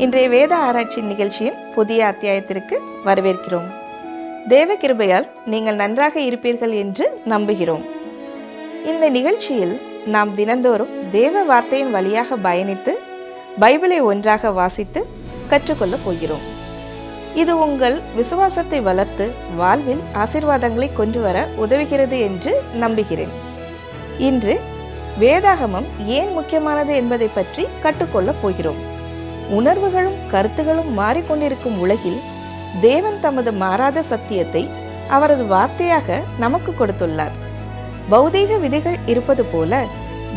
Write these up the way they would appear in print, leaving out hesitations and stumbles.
இன்றைய வேத ஆராய்ச்சி நிகழ்ச்சியின் புதிய அத்தியாயத்திற்கு வரவேற்கிறோம். தேவ கிருபையால் நீங்கள் நன்றாக இருப்பீர்கள் என்று நம்புகிறோம். இந்த நிகழ்ச்சியில் நாம் தினந்தோறும் தேவ வார்த்தையின் வழியாக பயணித்து பைபிளை ஒன்றாக வாசித்து கற்றுக்கொள்ளப் போகிறோம். இது உங்கள் விசுவாசத்தை வளர்த்து வாழ்வில் ஆசீர்வாதங்களை கொண்டு வர உதவுகிறது என்று நம்புகிறேன். இன்று வேதாகமம் ஏன் முக்கியமானது என்பதை பற்றி கற்றுக்கொள்ளப் போகிறோம். உணர்வுகளும் கருத்துகளும் மாறிக்கொண்டிருக்கும் உலகில் தேவன் தமது மாறாத சத்தியத்தை அவரது வார்த்தையாக நமக்கு கொடுத்துள்ளார். பௌதீக விதிகள் இருப்பது போல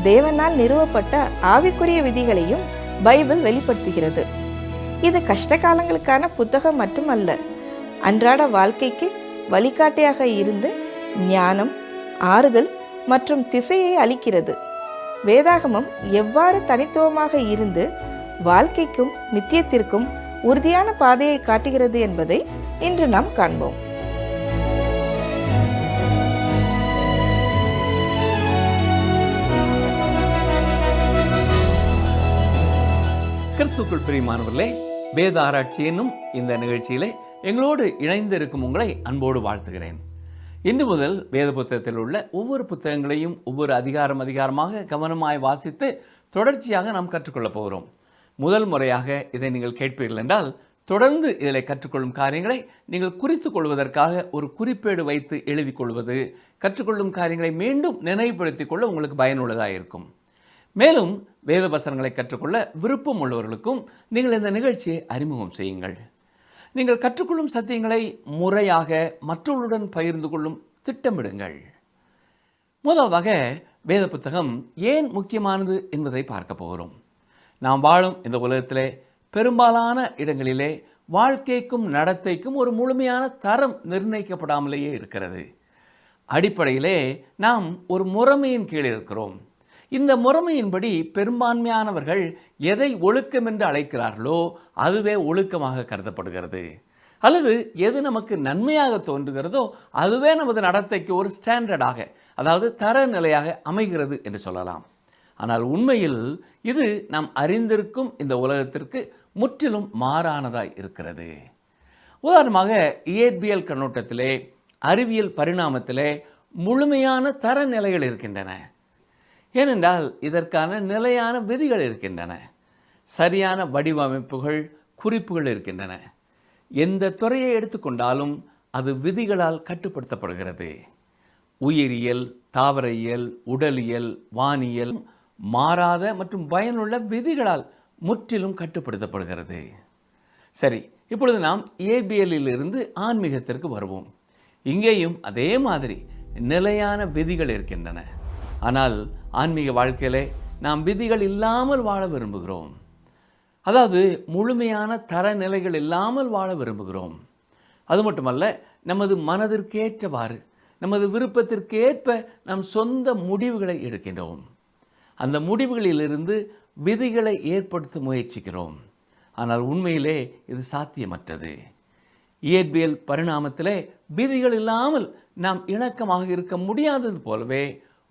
தேவனால் நிறுவப்பட்ட ஆவிக்குரிய விதிகளையும் பைபிள் வெளிப்படுத்துகிறது. இது கஷ்ட காலங்களுக்கான புத்தகம் மட்டுமல்ல, அன்றாட வாழ்க்கைக்கு வழிகாட்டியாக இருந்து ஞானம், ஆறுதல் மற்றும் திசையை அளிக்கிறது. வேதாகமம் எவ்வாறு தனித்துவமாக இருந்து வாழ்க்கைக்கும் நித்தியத்திற்கும் உறுதியான பாதையை காட்டுகிறது என்பதை இன்று நாம் காண்போம். கிறிஸ்துவுக்குள் பிரியமானவர்களே, வேத ஆராய்ச்சி என்னும் இந்த நிகழ்ச்சியிலே எங்களோடு இணைந்து இருக்கும் உங்களை அன்போடு வாழ்த்துகிறேன். இன்று முதல் வேத புத்தகத்தில் உள்ள ஒவ்வொரு புத்தகங்களையும் ஒவ்வொரு அதிகாரமாக கவனமாய் வாசித்து தொடர்ச்சியாக நாம் கற்றுக்கொள்ளப் போகிறோம். முதல் முறையாக இதை நீங்கள் கேட்பீர்கள் என்றால் தொடர்ந்து இதில் கற்றுக்கொள்ளும் காரியங்களை நீங்கள் குறித்து கொள்வதற்காக ஒரு குறிப்பேடு வைத்து எழுதி கொள்வது, கற்றுக்கொள்ளும் காரியங்களை மீண்டும் நினைவுபடுத்திக் கொள்ள உங்களுக்கு பயனுள்ளதாக இருக்கும். மேலும் வேத வசனங்களை கற்றுக்கொள்ள விருப்பம் உள்ளவர்களுக்கும் நீங்கள் இந்த நிகழ்ச்சியை அறிமுகம் செய்யுங்கள். நீங்கள் கற்றுக்கொள்ளும் சத்தியங்களை முறையாக மற்றவர்களுடன் பகிர்ந்து கொள்ளும் திட்டமிடுங்கள். முதலாவதாக வேத புத்தகம் ஏன் முக்கியமானது என்பதை பார்க்க போகிறோம். நாம் வாழும் இந்த உலகத்திலே பெரும்பாலான இடங்களிலே வாழ்க்கைக்கும் நடத்தைக்கும் ஒரு முழுமையான தரம் நிர்ணயிக்கப்படாமலேயே இருக்கிறது. அடிப்படையிலே நாம் ஒரு முறைமையின் கீழ் இருக்கிறோம். இந்த முறைமையின்படி பெரும்பான்மையானவர்கள் எதை ஒழுக்கம் என்று அழைக்கிறார்களோ அதுவே ஒழுக்கமாக கருதப்படுகிறது. அல்லது எது நமக்கு நன்மையாக தோன்றுகிறதோ அதுவே நமது நடத்தைக்கு ஒரு ஸ்டாண்டர்டாக, அதாவது தரநிலையாக அமைகிறது என்று சொல்லலாம். ஆனால் உண்மையில் இது நாம் அறிந்திருக்கும் இந்த உலகத்திற்கு முற்றிலும் மாறானதாய் இருக்கிறது. உதாரணமாக இயற்பியல் கண்ணோட்டத்திலே, அறிவியல் பரிணாமத்திலே முழுமையான தரநிலைகள் இருக்கின்றன. ஏனென்றால் இதற்கான நிலையான விதிகள் இருக்கின்றன. சரியான வடிவமைப்புகள், குறிப்புகள் இருக்கின்றன. எந்த துறையை எடுத்துக்கொண்டாலும் அது விதிகளால் கட்டுப்படுத்தப்படுகிறது. உயிரியல், தாவரையியல், உடலியல், வானியல் மாறாத மற்றும் பயனுள்ள விதிகளால் முற்றிலும் கட்டுப்படுத்தப்படுகிறது. சரி, இப்பொழுது நாம் இயற்பியலிலிருந்து ஆன்மீகத்திற்கு வருவோம். இங்கேயும் அதே மாதிரி நிலையான விதிகள் இருக்கின்றன. ஆனால் ஆன்மீக வாழ்க்கையிலே நாம் விதிகள் இல்லாமல் வாழ விரும்புகிறோம். அதாவது முழுமையான தரநிலைகள் இல்லாமல் வாழ விரும்புகிறோம். அது மட்டுமல்ல, நமது மனதிற்கேற்றவாறு, நமது விருப்பத்திற்கேற்ப நம் சொந்த முடிவுகளை எடுக்கின்றோம். அந்த முடிவுகளிலிருந்து விதிகளை ஏற்படுத்த முயற்சிக்கிறோம். ஆனால் உண்மையிலே இது சாத்தியமற்றது. இயற்பியல் பரிணாமத்திலே விதிகள் இல்லாமல் நாம் இணக்கமாக இருக்க முடியாதது போலவே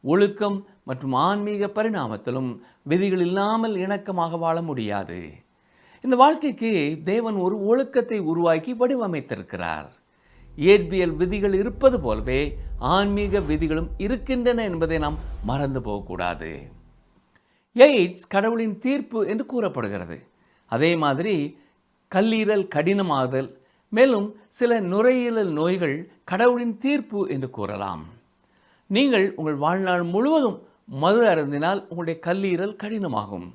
ஒழுக்கம் மற்றும் ஆன்மீக பரிணாமத்திலும் விதிகள் இல்லாமல் இணக்கமாக வாழ முடியாது. இந்த வாழ்க்கைக்கு தேவன் ஒரு ஒழுக்கத்தை உருவாக்கி வடிவமைத்திருக்கிறார். இயற்பியல் விதிகள் இருப்பது போலவே ஆன்மீக விதிகளும் இருக்கின்றன என்பதை நாம் மறந்து போகக்கூடாது. எய்ட்ஸ் கடவுளின் தீர்ப்பு என்று கூறப்படுகிறது. அதே மாதிரி கல்லீரல் கடினமாதல், மேலும் சில நுரையீரல் நோய்கள் கடவுளின் தீர்ப்பு என்று கூறலாம். நீங்கள் உங்கள் வாழ்நாள் முழுவதும் மது அருந்தினால் உங்களுடைய கல்லீரல் கடினமாகும்.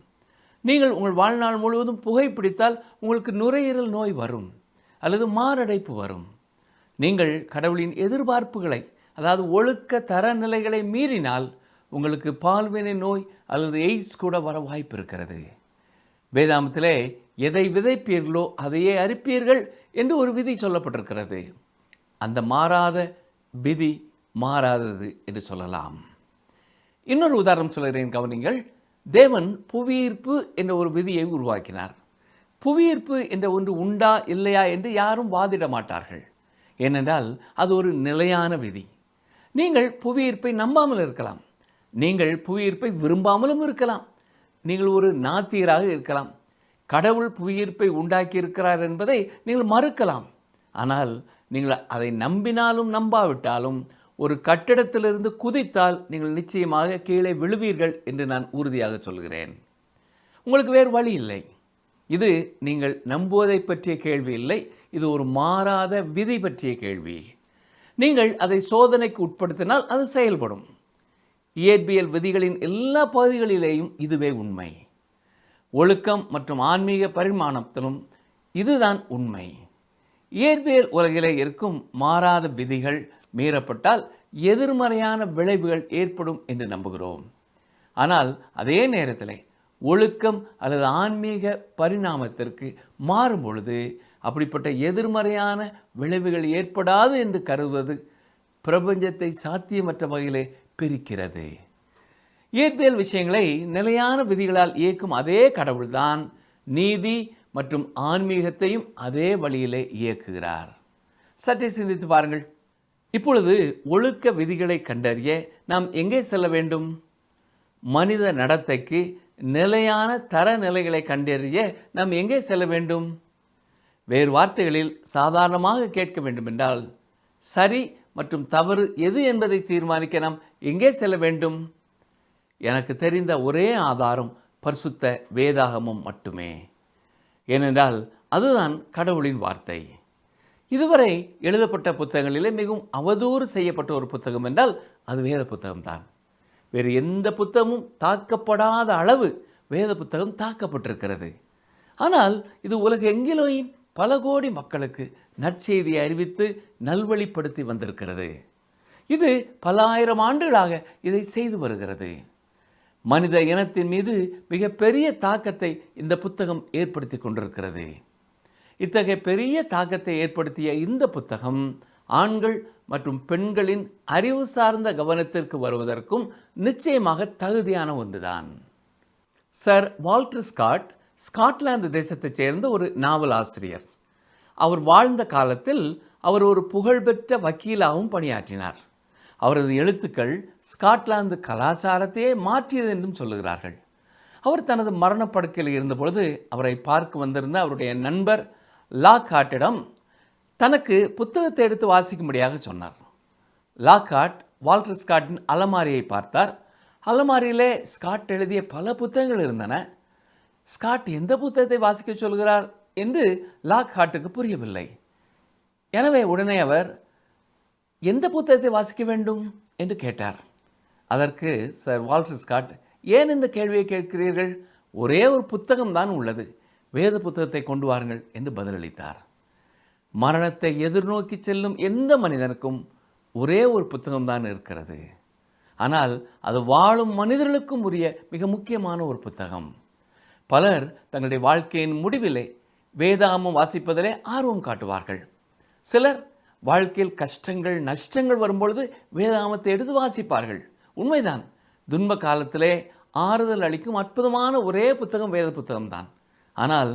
நீங்கள் உங்கள் வாழ்நாள் முழுவதும் புகைப்பிடித்தால் உங்களுக்கு நுரையீரல் நோய் வரும் அல்லது மாரடைப்பு வரும். நீங்கள் கடவுளின் எதிர்பார்ப்புகளை, அதாவது ஒழுக்க தரநிலைகளை மீறினால் உங்களுக்கு பால்வினை நோய் அல்லது எய்ட்ஸ் கூட வர வாய்ப்பு இருக்கிறது. வேதாமத்திலே எதை விதைப்பீர்களோ அதையே அறுப்பீர்கள் என்று ஒரு விதி சொல்லப்பட்டிருக்கிறது. அந்த மாறாத விதி மாறாதது என்று சொல்லலாம். இன்னொரு உதாரணம் சொல்கிறேன், கவனிங்கள். தேவன் புவியீர்ப்பு என்ற ஒரு விதியை உருவாக்கினார். புவியீர்ப்பு என்ற ஒன்று உண்டா இல்லையா என்று யாரும் வாதிட மாட்டார்கள். ஏனென்றால் அது ஒரு நிலையான விதி. நீங்கள் புவியீர்ப்பை நம்பாமல் இருக்கலாம், நீங்கள் புவியீர்ப்பை விரும்பாமலும் இருக்கலாம், நீங்கள் ஒரு நாத்தியராக இருக்கலாம். கடவுள் புவியீர்ப்பை உண்டாக்கியிருக்கிறார் என்பதை நீங்கள் மறுக்கலாம். ஆனால் நீங்கள் அதை நம்பினாலும் நம்பாவிட்டாலும் ஒரு கட்டிடத்திலிருந்து குதித்தால் நீங்கள் நிச்சயமாக கீழே விழுவீர்கள் என்று நான் உறுதியாக சொல்கிறேன். உங்களுக்கு வேறு வழி இல்லை. இது நீங்கள் நம்புவதை பற்றிய கேள்வி இல்லை, இது ஒரு மாறாத விதி பற்றிய கேள்வி. நீங்கள் அதை சோதனைக்கு உட்படுத்தினால் அது செயல்படும். இயற்பியல் விதிகளின் எல்லா பகுதிகளிலேயும் இதுவே உண்மை. ஒழுக்கம் மற்றும் ஆன்மீக பரிமாணத்திலும் இதுதான் உண்மை. இயற்பியல் உலகிலே இருக்கும் மாறாத விதிகள் மீறப்பட்டால் எதிர்மறையான விளைவுகள் ஏற்படும் என்று நம்புகிறோம். ஆனால் அதே நேரத்தில் ஒழுக்கம் அல்லது ஆன்மீக பரிணாமத்திற்கு மாறும் பொழுது அப்படிப்பட்ட எதிர்மறையான விளைவுகள் ஏற்படாது என்று கருதுவது பிரபஞ்சத்தை சாத்தியமற்ற வகையிலே பிரிக்கிறது. இயற்பியல் விஷயங்களை நிலையான விதிகளால் இயக்கும் அதே கடவுள்தான் நீதி மற்றும் ஆன்மீகத்தையும் அதே வழியிலே இயக்குகிறார். சற்றே சிந்தித்து பாருங்கள். இப்பொழுது ஒழுக்க விதிகளை கண்டறிய நாம் எங்கே செல்ல வேண்டும்? மனித நடத்தைக்கு நிலையான தரநிலைகளை கண்டறிய நாம் எங்கே செல்ல வேண்டும்? வேறு வார்த்தைகளில் சாதாரணமாக கேட்க வேண்டுமென்றால் சரி மற்றும் தவறு எது என்பதை தீர்மானிக்க நாம் எங்கே செல்ல வேண்டும்? எனக்கு தெரிந்த ஒரே ஆதாரம் பரிசுத்த வேதாகமம் மட்டுமே. ஏனென்றால் அதுதான் கடவுளின் வார்த்தை. இதுவரை எழுதப்பட்ட புத்தகங்களிலே மிகவும் அவதூறு செய்யப்பட்ட ஒரு புத்தகம் என்றால் அது வேத புத்தகம்தான். வேறு எந்த புத்தகமும் தாக்கப்படாத அளவு வேத புத்தகம் தாக்கப்பட்டிருக்கிறது. ஆனால் இது உலகெங்கிலும் பல கோடி மக்களுக்கு நற்செய்தியை அறிவித்து நல்வழிப்படுத்தி வந்திருக்கிறது. இது பல ஆயிரம் ஆண்டுகளாக இதை செய்து வருகிறது. மனித இனத்தின் மீது மிகப்பெரிய தாக்கத்தை இந்த புத்தகம் ஏற்படுத்தி கொண்டிருக்கிறது. இத்தகைய பெரிய தாக்கத்தை ஏற்படுத்திய இந்த புத்தகம் ஆண்கள் மற்றும் பெண்களின் அறிவு சார்ந்த கவனத்திற்கு வருவதற்கும் நிச்சயமாக தகுதியான ஒன்றுதான். சர் வால்டர் ஸ்காட் ஸ்காட்லாந்து தேசத்தைச் சேர்ந்த ஒரு நாவல் ஆசிரியர். அவர் வாழ்ந்த காலத்தில் அவர் ஒரு புகழ்பெற்ற வக்கீலாகவும் பணியாற்றினார். அவரது எழுத்துக்கள் ஸ்காட்லாந்து கலாச்சாரத்தையே மாற்றியது என்றும் சொல்லுகிறார்கள். அவர் தனது மரணப்படுக்கையில் இருந்தபொழுது அவரை பார்க்க வந்திருந்த அவருடைய நண்பர் லாக்ஹார்ட்டிடம் தனக்கு புத்தகத்தை எடுத்து வாசிக்கும்படியாக சொன்னார். லாக்ஹார்ட் வால்டர் ஸ்காட்டின் அலமாரியை பார்த்தார். அலமாரியிலே ஸ்காட் எழுதிய பல புத்தகங்கள் இருந்தன. ஸ்காட் எந்த புத்தகத்தை வாசிக்க சொல்கிறார் என்று லாக்ஹார்ட்டுக்கு புரியவில்லை. எனவே உடனே அவர் எந்த புத்தகத்தை வாசிக்க வேண்டும் என்று கேட்டார். அதற்கு சர் வால்டர் ஸ்காட், ஏன் இந்த கேள்வியை கேட்கிறீர்கள்? ஒரே ஒரு புத்தகம்தான் உள்ளது, வேத புத்தகத்தை கொண்டு வாருங்கள் என்று பதிலளித்தார். மரணத்தை எதிர்நோக்கி செல்லும் எந்த மனிதனுக்கும் ஒரே ஒரு புத்தகம்தான் இருக்கிறது. ஆனால் அது வாழும் மனிதர்களுக்கும் உரிய மிக முக்கியமான ஒரு புத்தகம். பலர் தங்களுடைய வாழ்க்கையின் முடிவிலே வேதாகமம் வாசிப்பதிலே ஆர்வம் காட்டுவார்கள். சிலர் வாழ்க்கையில் கஷ்டங்கள் நஷ்டங்கள் வரும்பொழுது வேதாகமத்தை எடுத்து வாசிப்பார்கள். உண்மைதான், துன்ப காலத்திலே ஆறுதல் அளிக்கும் அற்புதமான ஒரே புத்தகம் வேத புத்தகம்தான். ஆனால்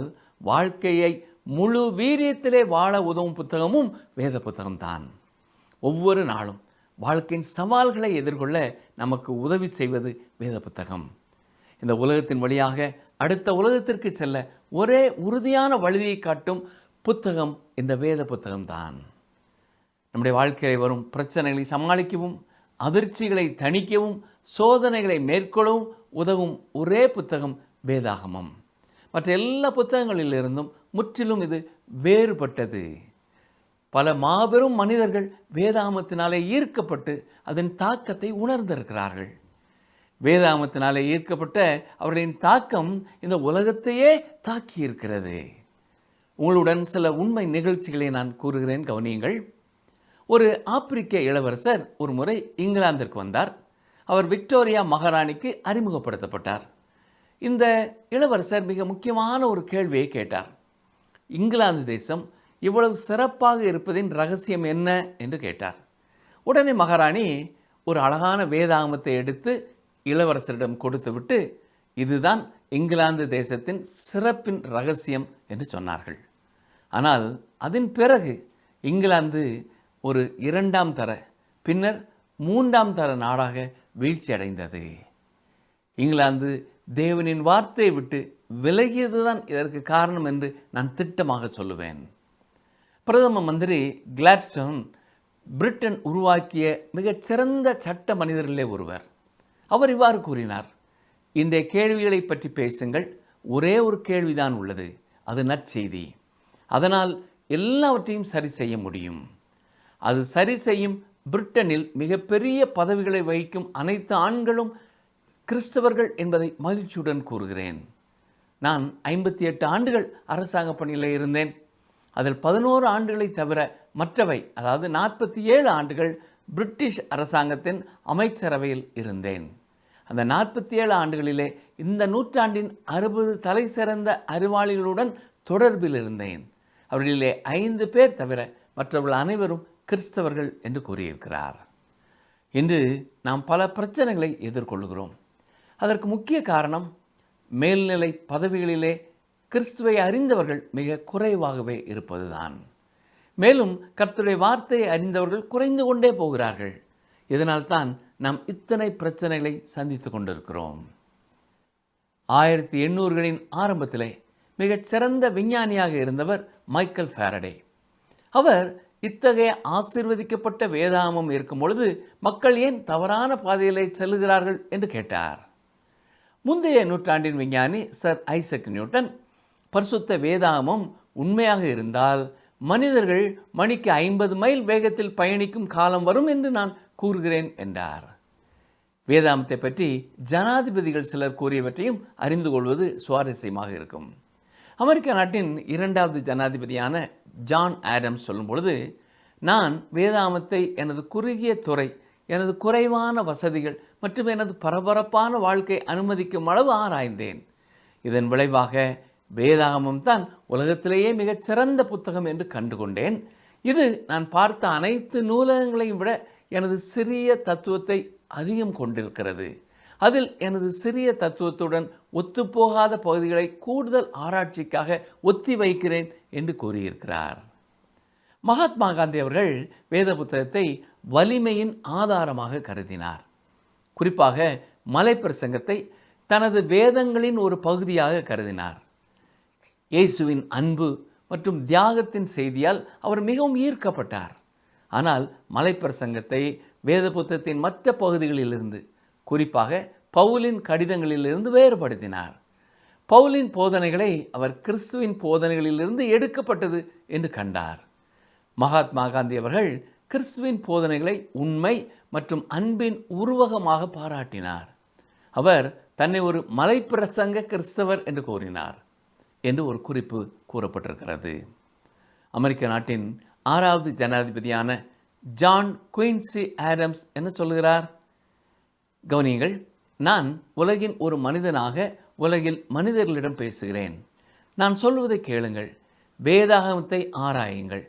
வாழ்க்கையை முழு வீரியத்திலே வாழ உதவும் புத்தகமும் வேத புத்தகம்தான். ஒவ்வொரு நாளும் வாழ்க்கையின் சவால்களை எதிர்கொள்ள நமக்கு உதவி செய்வது வேத புத்தகம். இந்த உலகத்தின் வழியாக அடுத்த உலகத்திற்கு செல்ல ஒரே உறுதியான வழியை காட்டும் புத்தகம் இந்த வேத புத்தகம்தான். நம்முடைய வாழ்க்கையில் வரும் பிரச்சனைகளை சமாளிக்கவும், அதிர்ச்சிகளை தணிக்கவும், சோதனைகளை மேற்கொள்ளவும் உதவும் ஒரே புத்தகம் வேதாகமம். மற்ற எல்லா புத்தகங்களிலிருந்தும் முற்றிலும் இது வேறுபட்டது. பல மாபெரும் மனிதர்கள் வேதாகமத்தினாலே ஈர்க்கப்பட்டு அதன் தாக்கத்தை உணர்ந்திருக்கிறார்கள். வேதாகமத்தினாலே ஈர்க்கப்பட்ட அவர்களின் தாக்கம் இந்த உலகத்தையே தாக்கியிருக்கிறது. உங்களுடன் சில உண்மை நிகழ்ச்சிகளை நான் கூறுகிறேன், கவனியுங்கள். ஒரு ஆப்பிரிக்க இளவரசர் ஒரு முறை இங்கிலாந்திற்கு வந்தார். அவர் விக்டோரியா மகாராணிக்கு அறிமுகப்படுத்தப்பட்டார். இந்த இளவரசர் மிக முக்கியமான ஒரு கேள்வியை கேட்டார். இங்கிலாந்து தேசம் இவ்வளவு சிறப்பாக இருப்பதின் ரகசியம் என்ன என்று கேட்டார். உடனே மகாராணி ஒரு அழகான வேதாகமத்தை எடுத்து இளவரசரிடம் கொடுத்துவிட்டு, இதுதான் இங்கிலாந்து தேசத்தின் சிறப்பின் ரகசியம் என்று சொன்னார்கள். ஆனால் அதன் பிறகு இங்கிலாந்து ஒரு 2ஆம் தர பின்னர் 3ஆம் தர நாடாக வீழ்ச்சி அடைந்தது. இங்கிலாந்து தேவனின் வார்த்தையை விட்டு விலகியதுதான் இதற்கு காரணம் என்று நான் திட்டமாக சொல்லுவேன். பிரதம மந்திரி கிளாட்ஸ்டோன் பிரிட்டன் உருவாக்கிய மிகச்சிறந்த சட்ட மனிதர்களே ஒருவர். அவர் இவ்வாறு கூறினார்: இன்றைய கேள்விகளை பற்றி பேசுங்கள், ஒரே ஒரு கேள்விதான் உள்ளது, அது நற்செய்தி. அதனால் எல்லாவற்றையும் சரி செய்ய முடியும். அது சரி செய்யும் பிரிட்டனில் மிகப்பெரிய பதவிகளை வகிக்கும் அனைத்து ஆண்களும் கிறிஸ்தவர்கள் என்பதை மகிழ்ச்சியுடன் கூறுகிறேன். நான் 58 ஆண்டுகள் அரசாங்க பணியில் இருந்தேன். அதில் 11 ஆண்டுகளை தவிர மற்றவை, அதாவது 47 ஆண்டுகள் பிரிட்டிஷ் அரசாங்கத்தின் அமைச்சரவையில் இருந்தேன். அந்த 47 ஆண்டுகளிலே இந்த நூற்றாண்டின் 60 தலை சிறந்த அறிவாளிகளுடன் தொடர்பில் இருந்தேன். அவர்களிலே 5 பேர் தவிர மற்றவர்கள் அனைவரும் கிறிஸ்தவர்கள் என்று கூறியிருக்கிறார். இன்று நாம் பல பிரச்சனைகளை எதிர்கொள்கிறோம். அதற்கு முக்கிய காரணம் மேல்நிலை பதவிகளிலே கிறிஸ்துவை அறிந்தவர்கள் மிக குறைவாகவே இருப்பதுதான். மேலும் கர்த்தருடைய வார்த்தையை அறிந்தவர்கள் குறைந்து கொண்டே போகிறார்கள். இதனால்தான் நாம் இத்தனை பிரச்சனைகளை சந்தித்து கொண்டிருக்கிறோம். 1800களின் ஆரம்பத்திலே மிகச்சிறந்த விஞ்ஞானியாக இருந்தவர் மைக்கேல் ஃபாரடே. அவர் இத்தகைய ஆசீர்வதிக்கப்பட்ட வேதாகமம் இருக்கும் பொழுது மக்கள் ஏன் தவறான பாதையிலே செல்லுகிறார்கள் என்று கேட்டார். முந்தைய நூற்றாண்டின் விஞ்ஞானி சர் ஐசக் நியூட்டன், பரிசுத்த வேதாகமம் உண்மையாக இருந்தால் மனிதர்கள் மணிக்கு 50 மைல் வேகத்தில் பயணிக்கும் காலம் வரும் என்று நான் கூறுகிறேன் என்றார். வேதாகமத்தை பற்றி ஜனாதிபதிகள் சிலர் கூறியவற்றையும் அறிந்து கொள்வது சுவாரஸ்யமாக இருக்கும். அமெரிக்க நாட்டின் 2வது ஜனாதிபதியான ஜான் ஆடம்ஸ் சொல்லும் பொழுது, நான் வேதாகமத்தை எனது குறுகிய துறை, எனது குறைவான வசதிகள் மற்றும் எனது பரபரப்பான வாழ்க்கை அனுமதிக்கும் அளவு ஆராய்ந்தேன். இதன் விளைவாக வேதாகமம் தான் உலகத்திலேயே மிகச்சிறந்த புத்தகம் என்று கண்டுகொண்டேன். இது நான் பார்த்த அனைத்து நூலகங்களையும் விட எனது சிறிய தத்துவத்தை அதிகம் கொண்டிருக்கிறது. அதில் எனது சிறிய தத்துவத்துடன் ஒத்துப்போகாத பகுதிகளை கூடுதல் ஆராய்ச்சிக்காக ஒத்தி வைக்கிறேன் என்று கூறியிருக்கிறார். மகாத்மா காந்தி அவர்கள் வேத புத்தகத்தை வலிமையின் ஆதாரமாக கருதினார். குறிப்பாக மலைப்பிரசங்கத்தை தனது வேதங்களின் ஒரு பகுதியாக கருதினார். இயேசுவின் அன்பு மற்றும் தியாகத்தின் செய்தியால் அவர் மிகவும் ஈர்க்கப்பட்டார். ஆனால் மலைப்பிரசங்கத்தை வேத புத்தகத்தின் மற்ற பகுதிகளிலிருந்து, குறிப்பாக பவுலின் கடிதங்களிலிருந்து வேறுபடுத்தினார். பவுலின் போதனைகளை அவர் கிறிஸ்துவின் போதனைகளிலிருந்து எடுக்கப்பட்டது என்று கண்டார். மகாத்மா காந்தி அவர்கள் கிறிஸ்துவின் போதனைகளை உண்மை மற்றும் அன்பின் உருவகமாக பாராட்டினார். அவர் தன்னை ஒரு மலைப்பிரசங்க கிறிஸ்தவர் என்று கூறினார் என்று ஒரு குறிப்பு கூறப்பட்டிருக்கிறது. அமெரிக்க நாட்டின் 6வது ஜனாதிபதியான ஜான் குயின்சி ஆடம்ஸ் என்ன சொல்கிறார்? கவனியுங்கள், நான் உலகின் ஒரு மனிதனாக உலகில் மனிதர்களிடம் பேசுகிறேன். நான் சொல்வதை கேளுங்கள். வேதாகமத்தை ஆராயுங்கள்.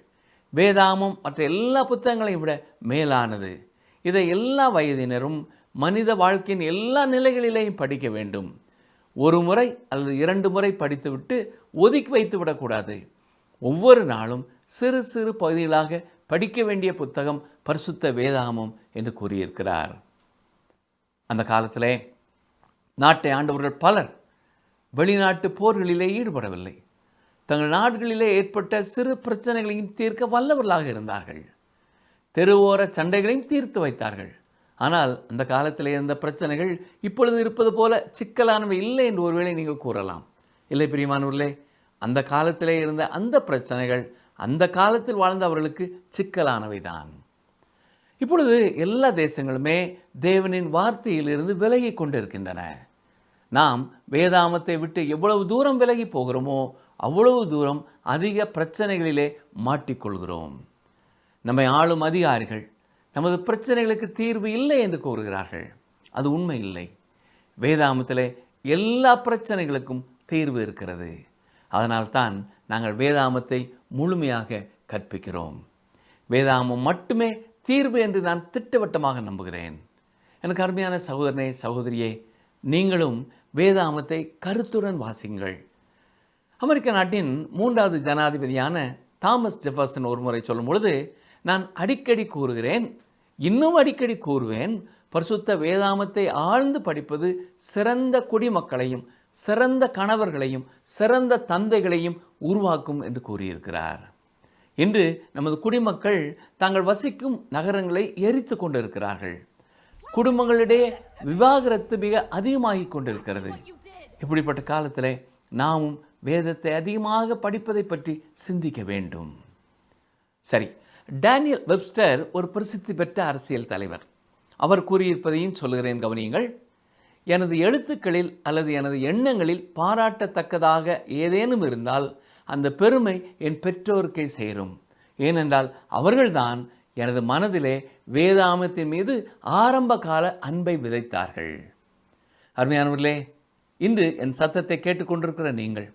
வேதாகமம் மற்ற எல்லா புத்தகங்களையும் விட மேலானது. இதை எல்லா வயதினரும் மனித வாழ்க்கையின் எல்லா நிலைகளிலேயும் படிக்க வேண்டும். ஒரு முறை அல்லது 2 முறை படித்துவிட்டு ஒதுக்கி வைத்து விடக்கூடாது. ஒவ்வொரு நாளும் சிறு சிறு பகுதிகளாக படிக்க வேண்டிய புத்தகம் பரிசுத்த வேதாகமம் என்று கூறியிருக்கிறார். அந்த காலத்திலே நாட்டை ஆண்டவர்கள் பலர் வெளிநாட்டு போர்களிலே ஈடுபடவில்லை. தங்கள் நாடுகளிலே ஏற்பட்ட சிறு பிரச்சனைகளையும் தீர்க்க வல்லவர்களாக இருந்தார்கள். தெருவோர சண்டைகளையும் தீர்த்து வைத்தார்கள். ஆனால் அந்த காலத்தில் இருந்த பிரச்சனைகள் இப்பொழுது இருப்பது போல சிக்கலானவை இல்லை என்று ஒருவேளை நீங்கள் கூறலாம். இல்லை பிரியமானவர்களே, அந்த காலத்திலே இருந்த அந்த பிரச்சனைகள் அந்த காலத்தில் வாழ்ந்த அவர்களுக்கு சிக்கலானவை தான். இப்பொழுது எல்லா தேசங்களுமே தேவனின் வார்த்தையிலிருந்து விலகி கொண்டிருக்கின்றன. நாம் வேதாகமத்தை விட்டு எவ்வளவு தூரம் விலகி போகிறோமோ அவ்வளவு தூரம் அதிக பிரச்சனைகளிலே மாட்டிக்கொள்கிறோம். நம்மை ஆளும் அதிகாரிகள் நமது பிரச்சனைகளுக்கு தீர்வு இல்லை என்று கூறுகிறார்கள். அது உண்மை இல்லை. வேதாகமத்திலே எல்லா பிரச்சனைகளுக்கும் தீர்வு இருக்கிறது. அதனால்தான் நாங்கள் வேதாகமத்தை முழுமையாக கற்பிக்கிறோம். வேதாகமம் மட்டுமே தீர்வு என்று நான் திட்டவட்டமாக நம்புகிறேன். எனக்கு அருமையான சகோதரனே, சகோதரியே, நீங்களும் வேதாகமத்தை கருத்துடன் வாசிங்கள். அமெரிக்க நாட்டின் 3வது ஜனாதிபதியான தாமஸ் ஜெஃபர்சன் ஒரு முறை சொல்லும் பொழுது, நான் அடிக்கடி கூறுகிறேன், இன்னும் அடிக்கடி கூறுவேன், பரிசுத்த வேதாகமத்தை ஆழ்ந்து படிப்பது சிறந்த குடிமக்களையும் சிறந்த கணவர்களையும் சிறந்த தந்தைகளையும் உருவாக்கும் என்று கூறியிருக்கிறார். இன்று நமது குடிமக்கள் தாங்கள் வசிக்கும் நகரங்களை எரித்து கொண்டிருக்கிறார்கள். குடும்பங்களிடையே விவாகரத்து மிக அதிகமாகி கொண்டிருக்கிறது. இப்படிப்பட்ட காலத்தில் நாமும் வேதத்தை அதிகமாக படிப்பதை பற்றி சிந்திக்க வேண்டும். சரி, டேனியல் வெப்ஸ்டர் ஒரு பிரசித்தி பெற்ற அரசியல் தலைவர். அவர் கூறியிருப்பதையும் சொல்கிறேன், கவனியுங்கள். எனது எழுத்துக்களில் அல்லது எனது எண்ணங்களில் பாராட்டத்தக்கதாக ஏதேனும் இருந்தால் அந்த பெருமை என் பெற்றோருக்கே சேரும். ஏனென்றால் அவர்கள்தான் எனது மனதிலே வேதாகமத்தின் மீது ஆரம்ப கால அன்பை விதைத்தார்கள். அருமையானவர்களே, இன்று என் சத்தத்தை கேட்டுக்கொண்டிருக்கிற நீங்கள்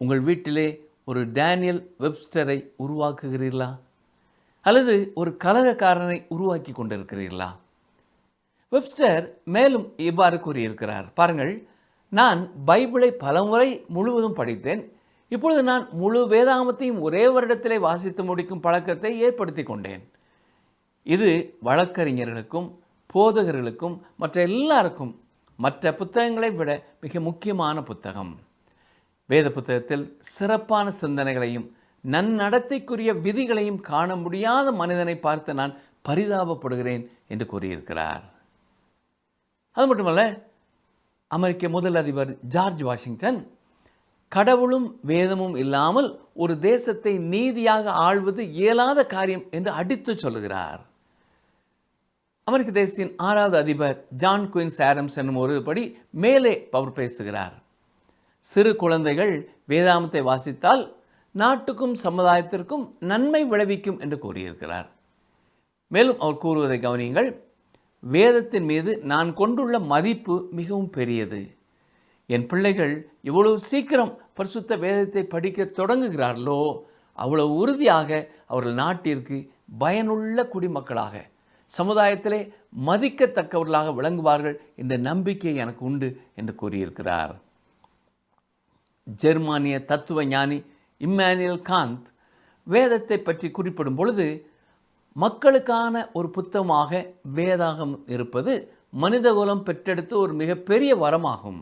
உங்கள் வீட்டிலே ஒரு டேனியல் வெப்ஸ்டரை உருவாக்குகிறீர்களா? அல்லது ஒரு கலகக்காரனை உருவாக்கி கொண்டிருக்கிறீர்களா? வெப்ஸ்டர் மேலும் இவ்வாறு கூறியிருக்கிறார். பாருங்கள், நான் பைபிளை பலமுறை முழுவதும் படித்தேன். இப்பொழுது நான் முழு வேதாகமத்தையும் ஒரே வருடத்திலே வாசித்து முடிக்கும் பழக்கத்தை ஏற்படுத்தி கொண்டேன். இது வழக்கறிஞர்களுக்கும் போதகர்களுக்கும் மற்ற எல்லாருக்கும் மற்ற புத்தகங்களை விட மிக முக்கியமான புத்தகம். வேத புத்தகத்தில் சிறப்பான சிந்தனைகளையும் நன்னடத்தைக்குரிய விதிகளையும் காண முடியாத மனிதனை பார்த்து நான் பரிதாபப்படுகிறேன் என்று கூறியிருக்கிறார். அது மட்டுமல்ல, அமெரிக்க முதல் அதிபர் ஜார்ஜ் வாஷிங்டன் கடவுளும் வேதமும் இல்லாமல் ஒரு தேசத்தை நீதியாக ஆள்வது இயலாத காரியம் என்று அடித்து சொல்லுகிறார். அமெரிக்க தேசத்தின் 6வது அதிபர் ஜான் குயின்ஸ் ஆடம்ஸ் என்னும் ஒருபடி மேலே அவர் பேசுகிறார். சிறு குழந்தைகள் வேதாகமத்தை வாசித்தால் நாட்டுக்கும் சமுதாயத்திற்கும் நன்மை விளைவிக்கும் என்று கூறியிருக்கிறார். மேலும் அவர் கூறுவதை கவனியுங்கள். வேதத்தின் மீது நான் கொண்டுள்ள மதிப்பு மிகவும் பெரியது. என் பிள்ளைகள் எவ்வளவு சீக்கிரம் பரிசுத்த வேதத்தை படிக்க தொடங்குகிறார்களோ அவ்வளவு உறுதியாக அவர்கள் நாட்டிற்கு பயனுள்ள குடிமக்களாக சமுதாயத்திலே மதிக்கத்தக்கவர்களாக விளங்குவார்கள் என்ற நம்பிக்கை எனக்கு உண்டு என்று கூறியிருக்கிறார். ஜெர்மானிய தத்துவ ஞானி இம்மானுவேல் காந்த் வேதத்தை பற்றி குறிப்பிடும் பொழுது, மக்களுக்கான ஒரு புத்தகமாக வேதாகம் இருப்பது மனிதகுலம் பெற்றெடுத்த ஒரு மிகப்பெரிய வரமாகும்.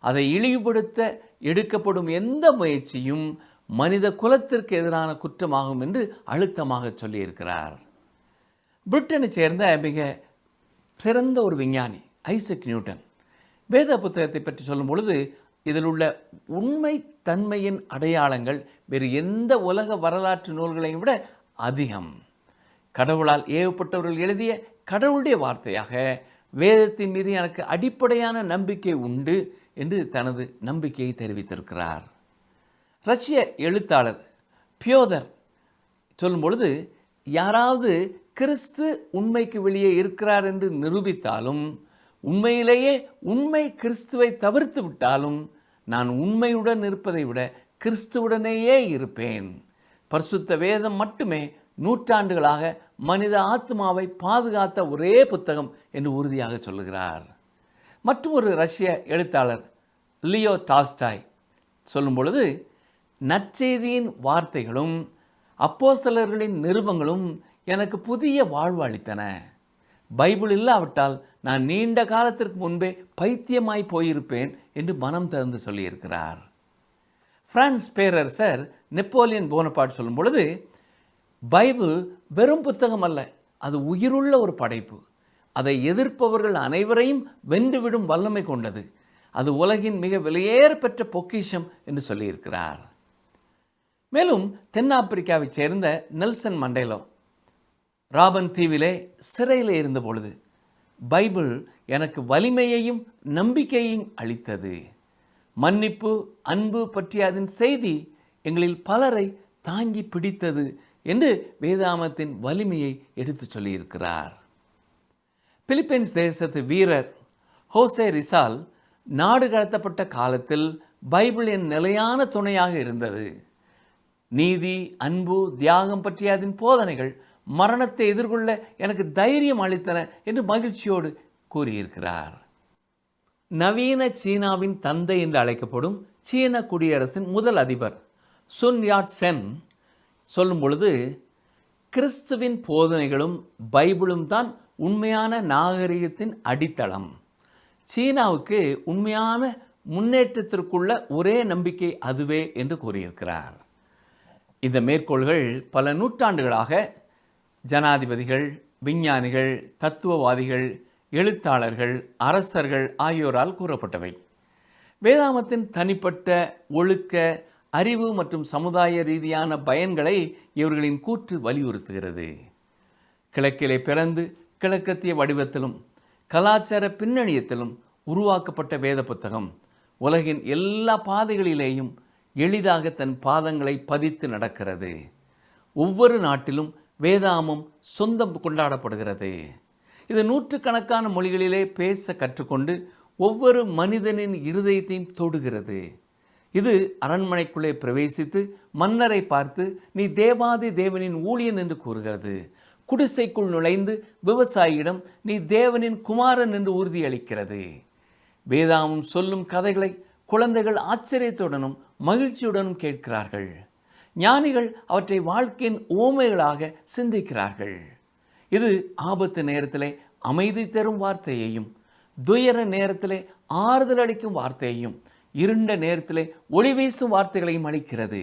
அதை இழிவுபடுத்த எடுக்கப்படும் எந்த முயற்சியும் மனித குலத்திற்கு எதிரான குற்றமாகும் என்று அழுத்தமாக சொல்லியிருக்கிறார். பிரிட்டனை சேர்ந்த மிக சிறந்த ஒரு விஞ்ஞானி ஐசக் நியூட்டன் வேத புத்தகத்தை பற்றி சொல்லும் பொழுது, இதில் உள்ள உண்மை தன்மையின் அடையாளங்கள் வேறு எந்த உலக வரலாற்று நூல்களையும் விட அதிகம். கடவுளால் ஏவப்பட்டவர்கள் எழுதிய கடவுளுடைய வார்த்தையாக வேதத்தின் மீது எனக்கு அடிப்படையான நம்பிக்கை உண்டு என்று தனது நம்பிக்கையை தெரிவித்திருக்கிறார். ரஷ்ய எழுத்தாளர் பியோதர் சொல்லும் பொழுது, யாராவது கிறிஸ்து உண்மைக்கு வெளியே இருக்கிறார் என்று நிரூபித்தாலும், உண்மையிலேயே உண்மை கிறிஸ்துவை தவிர்த்து விட்டாலும், நான் உண்மையுடன் இருப்பதை விட கிறிஸ்துவுடனேயே இருப்பேன். பரிசுத்த வேதம் மட்டுமே நூற்றாண்டுகளாக மனித ஆத்மாவை பாதுகாத்த ஒரே புத்தகம் என்று உறுதியாக சொல்லுகிறார். மற்றும் ஒரு ரஷ்ய எழுத்தாளர் லியோ டால்ஸ்டாய் சொல்லும் பொழுது, நற்செய்தியின் வார்த்தைகளும் அப்போஸ்தலர்களின் நிருபங்களும் எனக்கு புதிய வாழ்வு அளித்தன. பைபிள் இல்லாவிட்டால் நான் நீண்ட காலத்திற்கு முன்பே பைத்தியமாய் போயிருப்பேன் என்று மனம் திறந்து சொல்லியிருக்கிறார். பிரான்ஸ் பேரரசர் நெப்போலியன் போனபார்ட் சொல்லும் பொழுது, பைபிள் வெறும் புத்தகம் அல்ல, அது உயிருள்ள ஒரு படைப்பு. அதை எதிர்ப்பவர்கள் அனைவரையும் வென்றுவிடும் வல்லமை கொண்டது. அது உலகின் மிக விலையேறப்பெற்ற பொக்கிஷம் என்று சொல்லியிருக்கிறார். மேலும் தென்னாப்பிரிக்காவைச் சேர்ந்த நெல்சன் மண்டேலா ராபன் தீவிலே சிறையில் இருந்த பொழுது, பைபிள் எனக்கு வலிமையையும் நம்பிக்கையையும் அளித்தது. மன்னிப்பு, அன்பு பற்றிய அதன் செய்தி எங்களில் பலரை தாங்கி பிடித்தது என்று வேதாகமத்தின் வலிமையை எடுத்து சொல்லியிருக்கிறார். பிலிப்பைன்ஸ் தேசத்து வீரர் ஹோசே ரிசால் நாடு கடத்தப்பட்ட காலத்தில் பைபிள் என் நிலையான துணையாக இருந்தது. நீதி, அன்பு, தியாகம் பற்றிய அதன் போதனைகள் மரணத்தை எதிர்கொள்ள எனக்கு தைரியம் அளித்தன என்று மகிழ்ச்சியோடு கூறியிருக்கிறார். நவீன சீனாவின் தந்தை என்று அழைக்கப்படும் சீன குடியரசின் முதல் அதிபர் சுன் யாட் சென் சொல்லும் பொழுது, கிறிஸ்துவின் போதனைகளும் பைபிளும் தான் உண்மையான நாகரிகத்தின் அடித்தளம். சீனாவுக்கு உண்மையான முன்னேற்றத்திற்குள்ள ஒரே நம்பிக்கை அதுவே என்று கூறியிருக்கிறார். இந்த மேற்கோள்கள் பல நூற்றாண்டுகளாக ஜனாதிபதிகள், விஞ்ஞானிகள், தத்துவவாதிகள், எழுத்தாளர்கள், அரசர்கள் ஆகியோரால் கூறப்பட்டவை. வேதாகமத்தின் தனிப்பட்ட ஒழுக்க, அறிவு மற்றும் சமுதாய ரீதியான பயன்களை இவர்களின் கூற்று வலியுறுத்துகிறது. கிழக்கிலே பிறந்து கிழக்கத்திய வடிவத்திலும் கலாச்சார பின்னணியத்திலும் உருவாக்கப்பட்ட வேத புத்தகம் உலகின் எல்லா பாதைகளிலேயும் எளிதாக தன் பாதங்களை பதித்து நடக்கிறது. ஒவ்வொரு நாட்டிலும் வேதாகமம் சொந்தம் கொண்டாடப்படுகிறது. இது நூற்றுக்கணக்கான மொழிகளிலே பேச கற்றுக்கொண்டு ஒவ்வொரு மனிதனின் இருதயத்தையும் தொடுகிறது. இது அரண்மனைக்குள்ளே பிரவேசித்து மன்னரை பார்த்து நீ தேவாதி தேவனின் ஊழியன் என்று கூறுகிறது. குடிசைக்குள் நுழைந்து விவசாயியிடம் நீ தேவனின் குமாரன் என்று உறுதியளிக்கிறது. வேதாகமம் சொல்லும் கதைகளை குழந்தைகள் ஆச்சரியத்துடனும் மகிழ்ச்சியுடனும் கேட்கிறார்கள். ஞானிகள் அவற்றை வாழ்க்கையின் ஓமைகளாக சிந்திக்கிறார்கள். இது ஆபத்து நேரத்திலே அமைதி தரும் வார்த்தையையும், துயர நேரத்திலே ஆறுதல் அளிக்கும் வார்த்தையையும், இருண்ட நேரத்திலே ஒளி வீசும் வார்த்தைகளையும் அளிக்கிறது.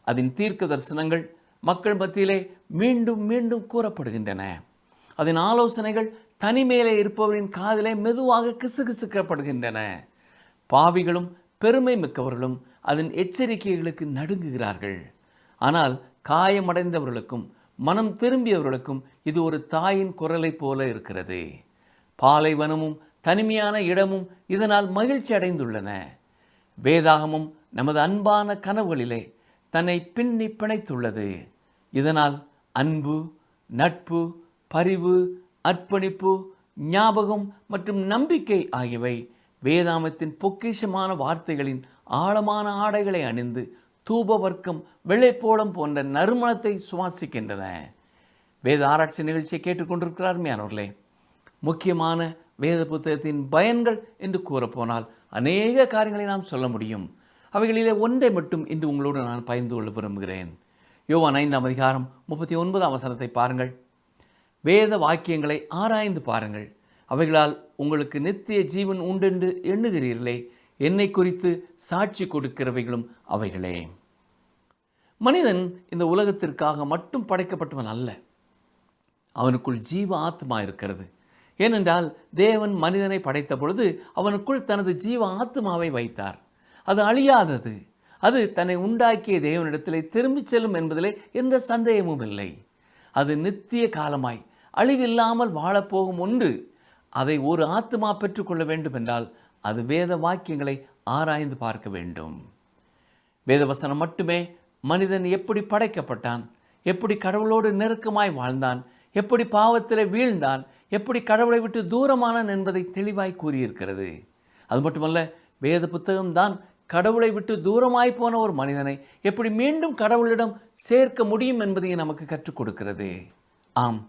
அதன் தீர்க்க தரிசனங்கள் மக்கள் மத்தியிலே மீண்டும் மீண்டும் கூறப்படுகின்றன. அதன் ஆலோசனைகள் தனிமேலே இருப்பவரின் காதிலே மெதுவாக கிசுகிசுக்கப்படுகின்றன. பாவிகளும் பெருமை மிக்கவர்களும் அதன் எச்சரிக்கைகளுக்கு நடுங்குகிறார்கள். ஆனால் காயமடைந்தவர்களுக்கும் மனம் திரும்பியவர்களுக்கும் இது ஒரு தாயின் குரலை போல இருக்கிறது. பாலைவனமும் தனிமையான இடமும் இதனால் மகிழ்ச்சி அடைந்துள்ளன. வேதாகமம் நமது அன்பான கனவுகளிலே தன்னை பின்னி பிணைத்துள்ளது. இதனால் அன்பு, நட்பு, பரிவு, அர்ப்பணிப்பு, ஞாபகம் மற்றும் நம்பிக்கை ஆகியவை வேதாகமத்தின் பொக்கிஷமான வார்த்தைகளின் ஆழமான ஆடைகளை அணிந்து தூப வர்க்கம், வெள்ளைப்போளம் போன்ற நறுமணத்தை சுவாசிக்கின்றன. வேத ஆராய்ச்சி நிகழ்ச்சியை கேட்டுக்கொண்டிருக்கிறார் மேனோர்களே. முக்கியமான வேத புத்தகத்தின் பயன்கள் என்று கூறப்போனால் அநேக காரியங்களை நாம் சொல்ல முடியும். அவைகளிலே ஒன்றை மட்டும் இன்று உங்களோடு நான் பகிர்ந்து கொள்ள விரும்புகிறேன். யோவான் 5ஆம் அதிகாரம் 39ஆம் வசனத்தை பாருங்கள். வேத வாக்கியங்களை ஆராய்ந்து பாருங்கள், அவைகளால் உங்களுக்கு நித்திய ஜீவன் உண்டென்று எண்ணுகிறீர்களே, என்னை குறித்து சாட்சி கொடுக்கிறவைகளும் அவைகளே. மனிதன் இந்த உலகத்திற்காக மட்டும் படைக்கப்பட்டவன் அல்ல. அவனுக்குள் ஜீவ ஆத்மா இருக்கிறது. ஏனென்றால் தேவன் மனிதனை படைத்த பொழுது அவனுக்குள் தனது ஜீவ ஆத்மாவை வைத்தார். அது அழியாதது. அது தன்னை உண்டாக்கிய தேவனிடத்திலே திரும்பிச் செல்லும் என்பதிலே எந்த சந்தேகமும் இல்லை. அது நித்திய காலமாய் அழிவில்லாமல் வாழப்போகும் ஒன்று. அதை ஒரு ஆத்மா பெற்றுக்கொள்ள வேண்டும் என்றால் அது வேத வாக்கியங்களை ஆராய்ந்து பார்க்க வேண்டும். வேதவசனம் மட்டுமே மனிதன் எப்படி படைக்கப்பட்டான், எப்படி கடவுளோடு நெருக்கமாய் வாழ்ந்தான், எப்படி பாவத்தில் வீழ்ந்தான், எப்படி கடவுளை விட்டு தூரமானான் என்பதை தெளிவாய் கூறியிருக்கிறது. அது மட்டுமல்ல, வேத புத்தகம்தான் கடவுளை விட்டு தூரமாய் போன ஒரு மனிதனை எப்படி மீண்டும் கடவுளிடம் சேர்க்க முடியும் என்பதையும் நமக்கு கற்றுக் கொடுக்கிறது. ஆம்,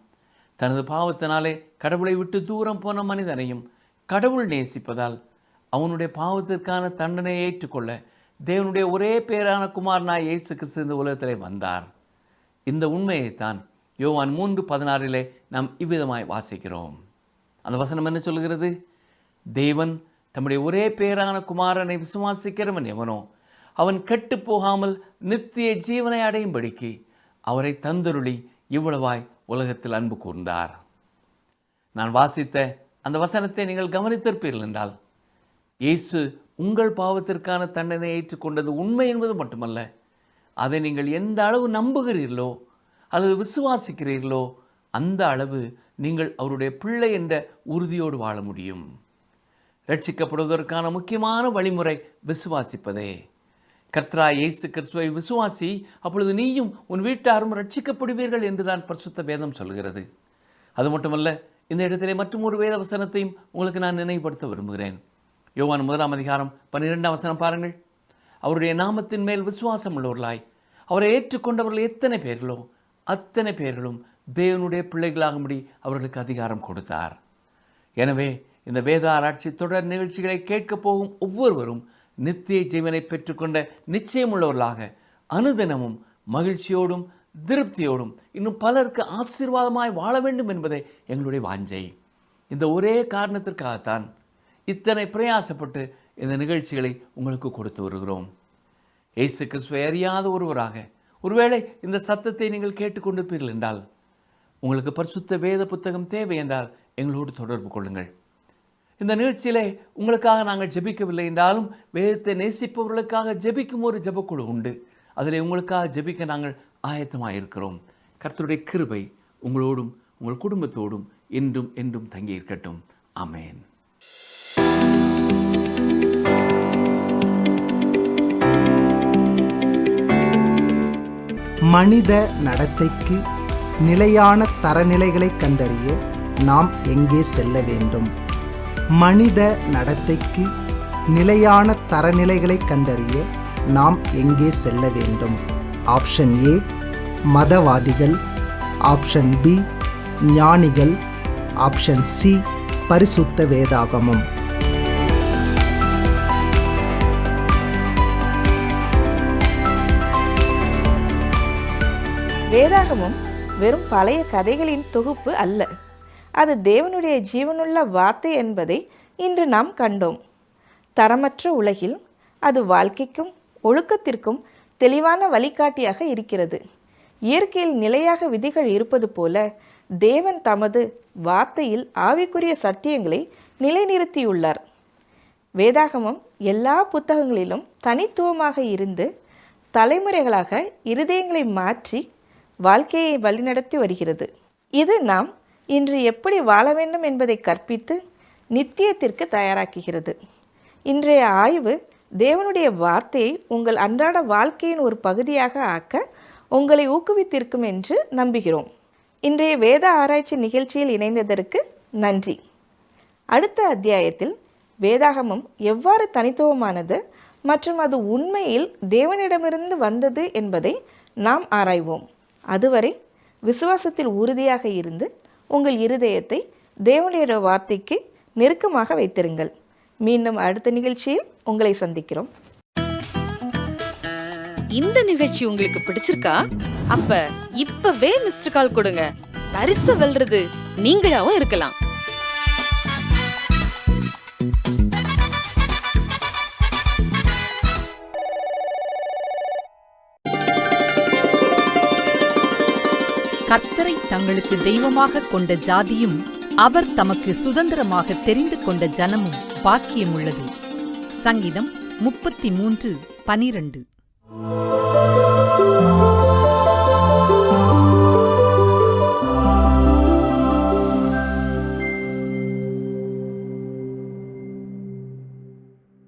தனது பாவத்தினாலே கடவுளை விட்டு தூரம் போன மனிதனையும் கடவுள் நேசிப்பதால் அவனுடைய பாவத்திற்கான தண்டனையை ஏற்றுக்கொள்ள தேவனுடைய ஒரே பேரான குமாரனாய் இயேசு கிறிஸ்து இந்த உலகத்திலே வந்தார். இந்த உண்மையைத்தான் யோவான் 3:16 நாம் இவ்விதமாய் வாசிக்கிறோம். அந்த வசனம் என்ன சொல்கிறது? தேவன் தம்முடைய ஒரே பேரான குமாரனை விசுவாசிக்கிறவன் எவனோ அவன் கெட்டு போகாமல் நித்திய ஜீவனை அடையும்படிக்கு அவரை தந்தருளி இவ்வளவாய் உலகத்தில் அன்பு கூர்ந்தார். நான் வாசித்த அந்த வசனத்தை நீங்கள் கவனித்திருப்பீர்கள் என்றால், இயேசு உங்கள் பாவத்திற்கான தண்டனை ஏற்றுக்கொண்டது உண்மை என்பது மட்டுமல்ல, அதை நீங்கள் எந்த அளவு நம்புகிறீர்களோ அல்லது விசுவாசிக்கிறீர்களோ அந்த அளவு நீங்கள் அவருடைய பிள்ளை என்ற உறுதியோடு வாழ முடியும். ரட்சிக்கப்படுவதற்கான முக்கியமான வழிமுறை விசுவாசிப்பதே. கர்த்தராகிய இயேசு கிறிஸ்துவை விசுவாசி, அப்பொழுது நீயும் உன் வீட்டாரும் ரட்சிக்கப்படுவீர்கள் என்றுதான் பரிசுத்த வேதம் சொல்கிறது. அது மட்டுமல்ல, இந்த இடத்திலே மற்றும் ஒரு வேத வசனத்தையும் உங்களுக்கு நான் நினைவுபடுத்த விரும்புகிறேன். யோவான் 1ஆம் அதிகாரம் 12ஆம் வசனம் பாருங்கள். அவருடைய நாமத்தின் மேல் விசுவாசம் உள்ளவர்களாய் அவரை ஏற்றுக்கொண்டவர்கள் எத்தனை பேர்களோ அத்தனை பேர்களும் தேவனுடைய பிள்ளைகளாகும்படி அவர்களுக்கு அதிகாரம் கொடுத்தார். எனவே இந்த வேத ஆராய்ச்சி தொடர் நிகழ்ச்சிகளை கேட்கப் போகும் ஒவ்வொருவரும் நித்திய ஜீவனை பெற்றுக்கொண்ட நிச்சயமுள்ளவர்களாக அனுதினமும் மகிழ்ச்சியோடும் திருப்தியோடும் இன்னும் பலருக்கு ஆசீர்வாதமாய் வாழ வேண்டும் என்பதே எங்களுடைய வாஞ்சை. இந்த ஒரே காரணத்திற்காகத்தான் இத்தனை பிரயாசப்பட்டு இந்த நிகழ்ச்சிகளை உங்களுக்கு கொடுத்து வருகிறோம். இயேசு கிறிஸ்துவை அறியாத ஒருவராக ஒருவேளை இந்த சத்தத்தை நீங்கள் கேட்டுக்கொண்டிருப்பீர்கள் என்றால், உங்களுக்கு பரிசுத்த வேத புத்தகம் தேவை என்றால் எங்களோடு தொடர்பு கொள்ளுங்கள். இந்த நிகழ்ச்சியிலே உங்களுக்காக நாங்கள் ஜெபிக்கவில்லை என்றாலும் வேதத்தை நேசிப்பவர்களுக்காக ஜெபிக்கும் ஒரு ஜெபக்குழு உண்டு. அதில் உங்களுக்காக ஜெபிக்க நாங்கள் ஆயத்தமாக இருக்கிறோம். கர்த்தருடைய கிருபை உங்களோடும் உங்கள் குடும்பத்தோடும் என்றும் என்றும் தங்கியிருக்கட்டும். ஆமென். மனித நடத்தைக்கு நிலையான தரநிலைகளை கண்டறிய நாம் எங்கே செல்ல வேண்டும்? மனித நடத்தைக்கு நிலையான தரநிலைகளை கண்டறிய நாம் எங்கே செல்ல வேண்டும்? ஆப்ஷன் ஏ மதவாதிகள், ஆப்ஷன் பி ஞானிகள், ஆப்ஷன் சி பரிசுத்த வேதாகமம். வேதாகமம் வெறும் பழைய கதைகளின் தொகுப்பு அல்ல. அது தேவனுடைய ஜீவனுள்ள வார்த்தை என்பதை இன்று நாம் கண்டோம். தரமற்ற உலகில் அது வாழ்க்கைக்கும் ஒழுக்கத்திற்கும் தெளிவான வழிகாட்டியாக இருக்கிறது. இயற்கையில் நிலையாக விதிகள் இருப்பது போல தேவன் தமது வார்த்தையில் ஆவிக்குரிய சத்தியங்களை நிலைநிறுத்தியுள்ளார். வேதாகமம் எல்லா புத்தகங்களிலும் தனித்துவமாக இருந்து தலைமுறைகளாக இருதயங்களை மாற்றி வாழ்க்கையை வழிநடத்தி வருகிறது. இது நாம் இன்று எப்படி வாழ வேண்டும் என்பதை கற்பித்து நித்தியத்திற்கு தயாராக்குகிறது. இன்றைய ஆய்வு தேவனுடைய வார்த்தையை உங்கள் அன்றாட வாழ்க்கையின் ஒரு பகுதியாக ஆக்க உங்களை ஊக்குவித்திருக்கும் என்று நம்புகிறோம். இன்றைய வேத ஆராய்ச்சி நிகழ்ச்சியில் இணைந்ததற்கு நன்றி. அடுத்த அத்தியாயத்தில் வேதாகமம் எவ்வாறு தனித்துவமானது மற்றும் அது உண்மையில் தேவனிடமிருந்து வந்தது என்பதை நாம் ஆராய்வோம். அதுவரை விசுவாசத்தில் உறுதியாக இருந்து உங்கள் இருதயத்தை தேவனுடைய வார்த்தைக்கு நெருக்கமாக வைத்திருங்கள். மீண்டும் அடுத்த நிகழ்ச்சியில் உங்களை சந்திக்கிறோம். இந்த நிகழ்ச்சி உங்களுக்கு பிடிச்சிருக்கா? அப்ப இப்பவே மிஸ்டர் கால் கொடுங்க. பரிசு வெல்றது நீங்களாவும் இருக்கலாம். கர்த்தரை தங்களுக்கு தெய்வமாக கொண்ட ஜாதியும் அவர் தமக்கு சுதந்திரமாக தெரிந்து கொண்ட ஜனமும் பாக்கியமுள்ளது. சங்கீதம் 33:12.